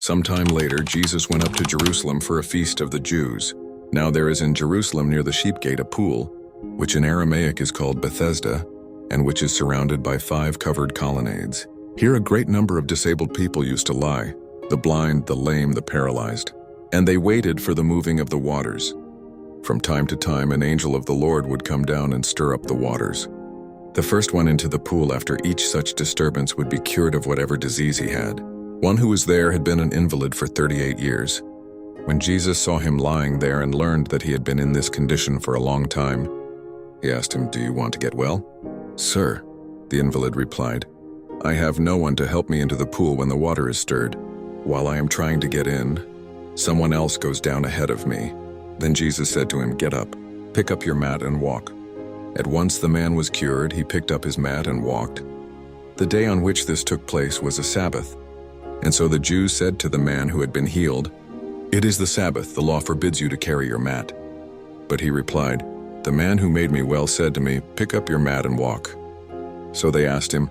Sometime later, Jesus went up to Jerusalem for a feast of the Jews. Now there is in Jerusalem near the sheep gate a pool, which in Aramaic is called Bethesda, and which is surrounded by 5 covered colonnades. Here a great number of disabled people used to lie, the blind, the lame, the paralyzed. And they waited for the moving of the waters. From time to time an angel of the Lord would come down and stir up the waters. The first one into the pool after each such disturbance would be cured of whatever disease he had. One who was there had been an invalid for 38 years. When Jesus saw him lying there and learned that he had been in this condition for a long time, he asked him, "Do you want to get well?" "Sir," the invalid replied, "I have no one to help me into the pool when the water is stirred. While I am trying to get in, someone else goes down ahead of me." Then Jesus said to him, "Get up, pick up your mat and walk." At once the man was cured, he picked up his mat and walked. The day on which this took place was a Sabbath. And so the Jews said to the man who had been healed, "It is the Sabbath, the law forbids you to carry your mat." But he replied, "The man who made me well said to me, 'Pick up your mat and walk.'" So they asked him,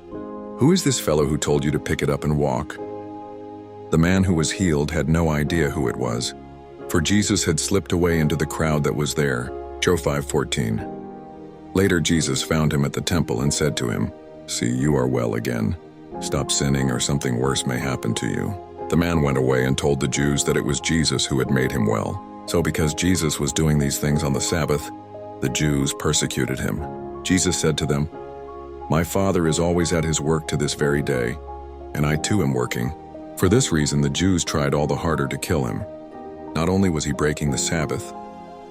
"Who is this fellow who told you to pick it up and walk?" The man who was healed had no idea who it was, for Jesus had slipped away into the crowd that was there. Joe 5:14. Later Jesus found him at the temple and said to him, "See, you are well again. Stop sinning or something worse may happen to you." The man went away and told the Jews that it was Jesus who had made him well. So because Jesus was doing these things on the Sabbath, the Jews persecuted him. Jesus said to them, "My Father is always at his work to this very day, and I too am working." For this reason the Jews tried all the harder to kill him. Not only was he breaking the Sabbath,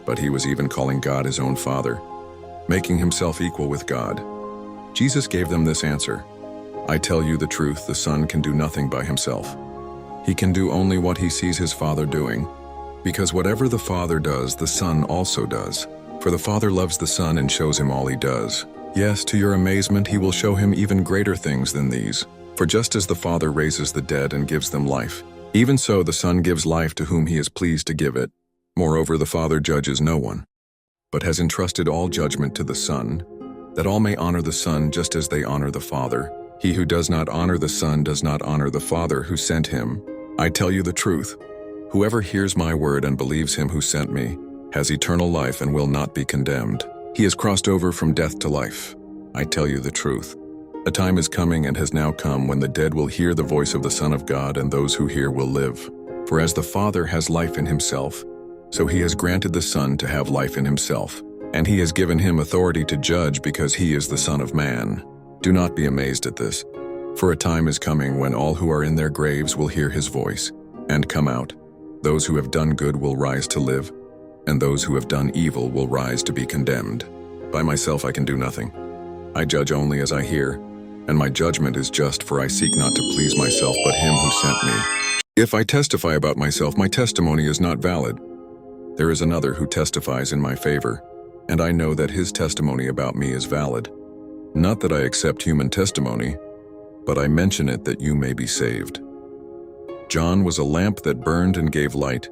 but he was even calling God his own Father, making himself equal with God. Jesus gave them this answer, "I tell you the truth, the Son can do nothing by himself. He can do only what he sees his Father doing, because whatever the Father does, the Son also does. For the Father loves the Son and shows him all he does. Yes, to your amazement, he will show him even greater things than these. For just as the Father raises the dead and gives them life, even so the Son gives life to whom he is pleased to give it. Moreover, the Father judges no one, but has entrusted all judgment to the Son, that all may honor the Son just as they honor the Father. He who does not honor the Son does not honor the Father who sent him. I tell you the truth, whoever hears my word and believes him who sent me has eternal life and will not be condemned. He has crossed over from death to life. I tell you the truth. A time is coming and has now come when the dead will hear the voice of the Son of God, and those who hear will live. For as the Father has life in himself, so he has granted the Son to have life in himself, and he has given him authority to judge because he is the Son of Man. Do not be amazed at this, for a time is coming when all who are in their graves will hear his voice and come out. Those who have done good will rise to live, and those who have done evil will rise to be condemned. By myself I can do nothing. I judge only as I hear, and my judgment is just, for I seek not to please myself but him who sent me. If I testify about myself, my testimony is not valid. There is another who testifies in my favor, and I know that his testimony about me is valid. Not that I accept human testimony, but I mention it that you may be saved. John was a lamp that burned and gave light,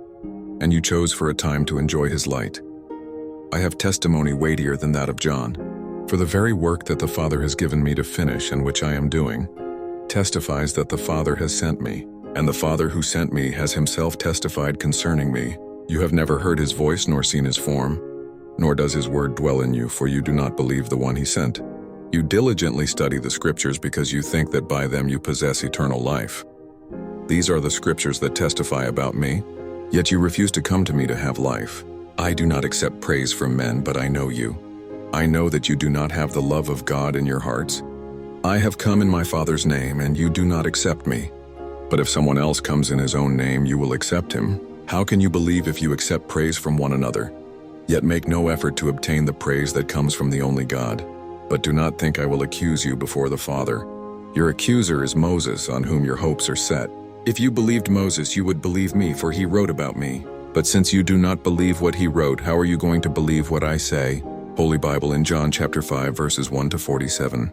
and you chose for a time to enjoy his light. I have testimony weightier than that of John. For the very work that the Father has given me to finish and which I am doing, testifies that the Father has sent me, and the Father who sent me has himself testified concerning me. You have never heard his voice nor seen his form, nor does his word dwell in you, for you do not believe the one he sent. You diligently study the Scriptures because you think that by them you possess eternal life. These are the Scriptures that testify about me, yet you refuse to come to me to have life. I do not accept praise from men, but I know you. I know that you do not have the love of God in your hearts. I have come in my Father's name, and you do not accept me. But if someone else comes in his own name, you will accept him. How can you believe if you accept praise from one another, yet make no effort to obtain the praise that comes from the only God? But do not think I will accuse you before the Father. Your accuser is Moses, on whom your hopes are set. If you believed Moses, you would believe me, for he wrote about me. But since you do not believe what he wrote, how are you going to believe what I say? Holy Bible in John chapter 5 verses 1 to 47.